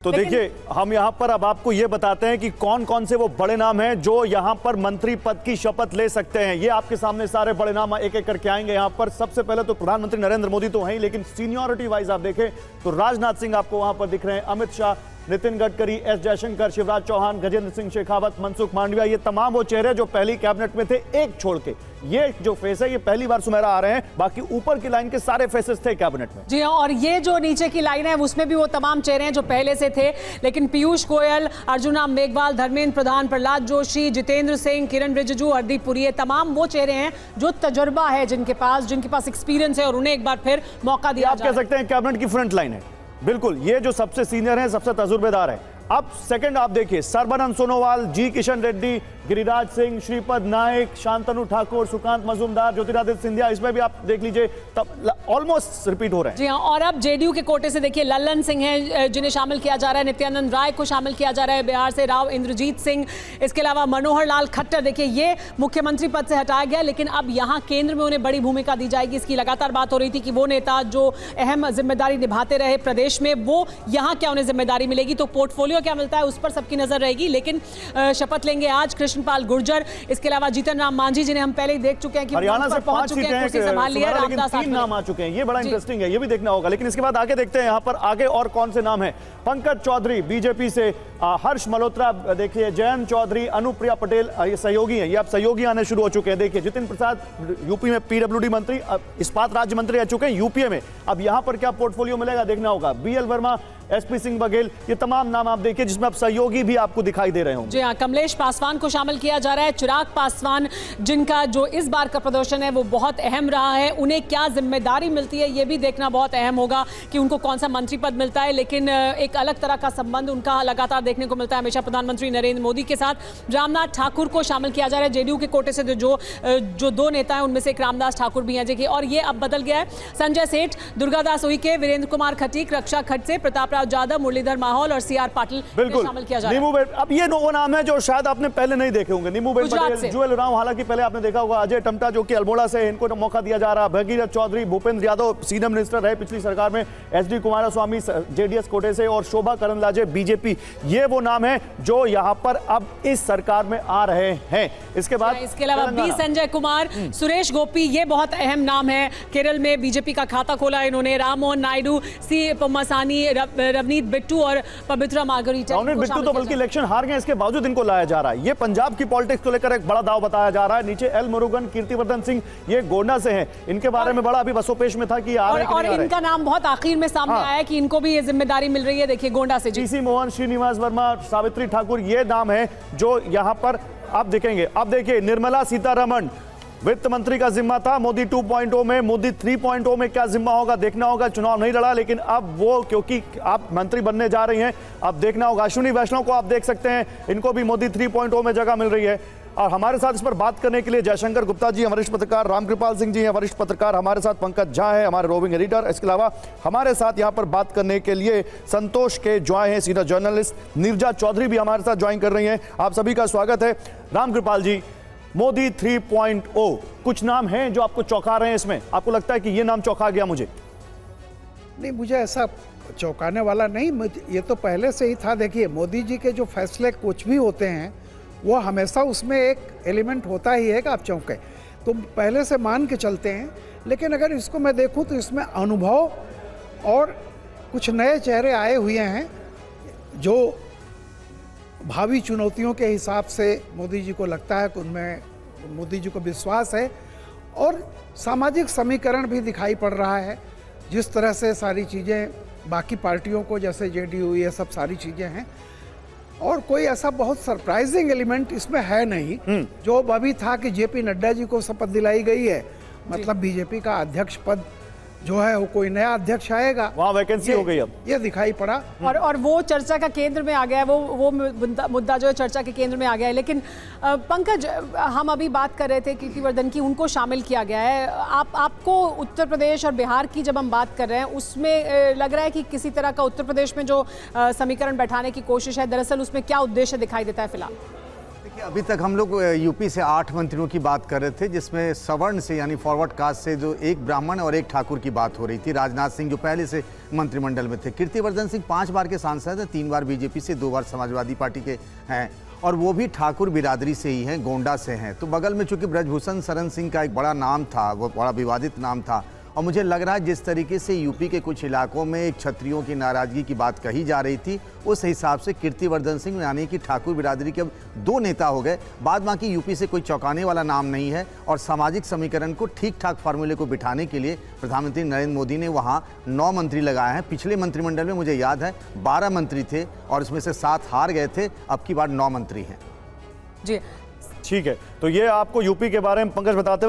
तो देखिए, हम यहाँ पर अब आपको ये बताते हैं कि कौन कौन से वो बड़े नाम हैं जो यहाँ पर मंत्री पद की शपथ ले सकते हैं। ये आपके सामने सारे बड़े नाम एक एक करके आएंगे। यहाँ पर सबसे पहले तो प्रधानमंत्री नरेंद्र मोदी तो हैं ही, लेकिन सीनियरिटी वाइज आप देखें तो राजनाथ सिंह आपको वहां पर दिख रहे हैं, अमित शाह, नितिन गडकरी, एस जयशंकर, शिवराज चौहान, गजेंद्र सिंह शेखावत, मनसुख मांडविया, ये तमाम वो चेहरे जो पहली कैबिनेट में थे, एक छोड़ के ये जो फेस है ये पहली बार सुमेरा आ रहे हैं। बाकी ऊपर की लाइन के सारे फेसेस थे कैबिनेट में। जी हाँ, और ये जो नीचे की लाइन है उसमें भी वो तमाम चेहरे हैं जो पहले से थे, लेकिन पीयूष गोयल, अर्जुन राम मेघवाल, धर्मेंद्र प्रधान, प्रहलाद जोशी, जितेंद्र सिंह, किरण रिजिजू, हरदीप पुरी, ये तमाम वो चेहरे हैं जो तजुर्बा है, जिनके पास एक्सपीरियंस है और उन्हें एक बार फिर मौका दिया। आप कह सकते हैं कैबिनेट की फ्रंट लाइन है। बिल्कुल, ये जो सबसे सीनियर है, सबसे तजुर्बेदार है। अब सेकंड आप देखिए, सर्बानंद सोनोवाल, जी किशन रेड्डी, गिरिराज सिंह, श्रीपद नायक, शांतनु ठाकुर, सुकांत मजूमदार, ज्योतिरादित्य सिंधिया, इसमें भी आप देख लीजिए तब ऑलमोस्ट रिपीट हो रहे हैं। जी हाँ, और अब जेडीयू के कोटे से देखिए लल्लन सिंह हैं जिन्हें शामिल किया जा रहा है, नित्यानंद राय को शामिल किया जा रहा है, बिहार से राव इंद्रजीत सिंह, इसके अलावा मनोहर लाल खट्टर, देखिए ये मुख्यमंत्री पद से हटाया गया, लेकिन अब यहाँ केंद्र में उन्हें बड़ी भूमिका दी जाएगी। इसकी लगातार बात हो रही थी कि वो नेता जो अहम जिम्मेदारी निभाते रहे प्रदेश में, वो यहाँ क्या उन्हें जिम्मेदारी मिलेगी, तो पोर्टफोलियो क्या मिलता है उस पर सबकी नजर रहेगी। लेकिन शपथ लेंगे आज कृष्णपाल गुर्जर, इसके अलावा जीतन राम मांझी, जिन्हें हम पहले ही देख चुके हैं कि हरियाणा से पहुंच चुके हैं, कुर्सी संभाल लिया, रामदास 3 नाम आ चुके हैं। ये बड़ा इंटरेस्टिंग है, ये भी देखना होगा। लेकिन इसके बाद आगे देखते हैं यहाँ पर आगे और कौन से नाम हैं। पंकज चौधरी बीजेपी से, हर्ष मल्होत्रा, देखिए जयंत चौधरी, अनुप्रिया पटेल, ये सहयोगी हैं, ये अब सहयोगी आने शुरू हो चुके हैं। देखिए जितिन प्रसाद यूपी में पीडब्ल्यूडी मंत्री, इस्पात राज्य मंत्री रह चुके हैं यूपीए में। अब यहाँ पर क्या पोर्टफोलियो मिलेगा देखना होगा। बीएल वर्मा, एसपी सिंह बघेल, ये तमाम नाम आप देखिए जिसमें अब सहयोगी भी आपको दिखाई दे रहे होंगे। जी हाँ, कमलेश पासवान को शामिल किया जा रहा है, चिराग पासवान, जिनका जो इस बार का प्रदर्शन है वो बहुत अहम रहा है, उन्हें क्या जिम्मेदारी मिलती है ये भी देखना बहुत अहम होगा कि उनको कौन सा मंत्री पद मिलता है। लेकिन एक अलग तरह का संबंध उनका लगातार देखने को मिलता है हमेशा प्रधानमंत्री नरेंद्र मोदी के साथ। रामनाथ ठाकुर को शामिल किया जा रहा है जेडीयू के कोटे से, जो 2 नेता हैं उनमें से एक रामदास ठाकुर भी हैं। देखिए, और ये अब बदल गया है, संजय सेठ, दुर्गादास उइके, वीरेंद्र कुमार खटीक, रक्षा खड़से, प्रताप राव जाधव, मुरलीधर माहौल और सीआर पाटिल शामिल किया जा रहा है। नीमू बेट, अब ये वो नाम है जो शायद आपने पहले नहीं देखे होंगे। नीमू बेट पटेल, जुएल राव, हालांकि पहले आपने देखा होगा, अजय टमटा जो कि अल्मोड़ा से, इनको मौका दिया जा रहा है। भगीरथ चौधरी, भूपेंद्र यादव सीनियर मिनिस्टर रहे पिछली सरकार में, एसडी कुमारस्वामी जेडीएस कोटे से, और शोभा करंदलाजे बीजेपी, ये वो नाम है जो यहाँ पर अब इस सरकार में आ रहे हैं। इसके बाद इसके अलावा बी संजय कुमार, सुरेश गोपी, ये बहुत अहम नाम है, केरल में बीजेपी का खाता खोला इन्होंने, राममोहन नायडू, सी पम्मासानी, रवनीत बिट्टू और पवित्रा मार्गरीटा। बिट्टू तो बल्कि इलेक्शन हार गए, इसके बावजूद इनको लाया जा रहा है। ये पंजाब की पॉलिटिक्स को लेकर एक बड़ा दाव बताया जा रहा है। नीचे एल मुरुगन, कीर्तिवर्धन सिंह, ये गोंडा से हैं, इनके बारे में बड़ा अभी बसोपेश में था कि आ रहे हैं और इनका नाम बहुत आखिर में सामने आया कि इनको भी ये जिम्मेदारी मिल रही है। देखिए गोंडा से जीसी मोहन, श्रीनिवास वर्मा, सावित्री ठाकुर, ये नाम है जो यहाँ पर आप देखेंगे। अब देखिए निर्मला सीतारमण, वित्त मंत्री का जिम्मा था मोदी 2.0 में, मोदी 3.0 में क्या जिम्मा होगा देखना होगा। चुनाव नहीं लड़ा, लेकिन अब वो क्योंकि आप मंत्री बनने जा रही हैं, अब देखना होगा। अश्विनी वैष्णव को आप देख सकते हैं, इनको भी मोदी 3.0 में जगह मिल रही है। और हमारे साथ इस पर बात करने के लिए जयशंकर गुप्ता जी, वरिष्ठ पत्रकार, रामकृपाल सिंह जी हैं, वरिष्ठ पत्रकार, हमारे साथ पंकज झा है, हमारे रोविंग एडिटर। इसके अलावा हमारे साथ यहाँ पर बात करने के लिए संतोष के ज्वाइन हैं, सीनियर जर्नलिस्ट, नीरजा चौधरी भी हमारे साथ ज्वाइन कर रही हैं। आप सभी का स्वागत है। रामकृपाल जी, मोदी 3.0, कुछ नाम हैं जो आपको चौंका रहे हैं इसमें? आपको लगता है कि ये नाम चौंका गया? मुझे नहीं, मुझे ऐसा चौंकाने वाला नहीं, ये तो पहले से ही था। देखिए मोदी जी के जो फैसले कुछ भी होते हैं वो हमेशा उसमें एक एलिमेंट होता ही है कि आप चौंके, तो पहले से मान के चलते हैं। लेकिन अगर इसको मैं देखूं तो इसमें अनुभव और कुछ नए चेहरे आए हुए हैं जो भावी चुनौतियों के हिसाब से मोदी जी को लगता है कि उनमें मोदी जी को विश्वास है। और सामाजिक समीकरण भी दिखाई पड़ रहा है, जिस तरह से सारी चीज़ें बाकी पार्टियों को, जैसे जेडीयू, ये सब सारी चीज़ें हैं। और कोई ऐसा बहुत सरप्राइजिंग एलिमेंट इसमें है नहीं। जो अभी था कि जेपी नड्डा जी को शपथ दिलाई गई है, मतलब बीजेपी का अध्यक्ष पद जो है वो कोई नया अध्यक्ष आएगा, वहाँ वैकेंसी हो गई, अब ये दिखाई पड़ा। और वो चर्चा का केंद्र में आ गया है, वो मुद्दा जो है चर्चा के केंद्र में आ गया है। लेकिन पंकज, हम अभी बात कर रहे थे कीर्तिवर्धन की, उनको शामिल किया गया है। आपको उत्तर प्रदेश और बिहार की जब हम बात कर रहे हैं, उसमें लग रहा है कि किसी तरह का उत्तर प्रदेश में जो समीकरण बैठाने की कोशिश है, दरअसल उसमें क्या उद्देश्य दिखाई देता है फिलहाल? देखिए, अभी तक हम लोग यूपी से 8 मंत्रियों की बात कर रहे थे, जिसमें सवर्ण से यानी फॉरवर्ड कास्ट से जो एक ब्राह्मण और एक ठाकुर की बात हो रही थी। राजनाथ सिंह जो पहले से मंत्रिमंडल में थे, कीर्तिवर्धन सिंह 5 बार के सांसद हैं, 3 बार बीजेपी से, 2 बार समाजवादी पार्टी के हैं और वो भी ठाकुर बिरादरी से ही हैं, गोंडा से हैं। तो बगल में चूंकि ब्रजभूषण शरण सिंह का एक बड़ा नाम था, वो बड़ा विवादित नाम था और मुझे लग रहा है जिस तरीके से यूपी के कुछ इलाकों में एक क्षत्रियों की नाराजगी की बात कही जा रही थी, उस हिसाब से कीर्तिवर्धन सिंह यानी कि ठाकुर बिरादरी के अब 2 नेता हो गए। बाद बाकी यूपी से कोई चौंकाने वाला नाम नहीं है और सामाजिक समीकरण को ठीक ठाक फार्मूले को बिठाने के लिए प्रधानमंत्री नरेंद्र मोदी ने वहाँ 9 मंत्री लगाए हैं। पिछले मंत्रिमंडल में मुझे याद है 12 मंत्री थे और उसमें से 7 हार गए थे, अब की बार 9 मंत्री हैं। जी ठीक है, तो ये आपको यूपी के बारे में पंकज बताते हुए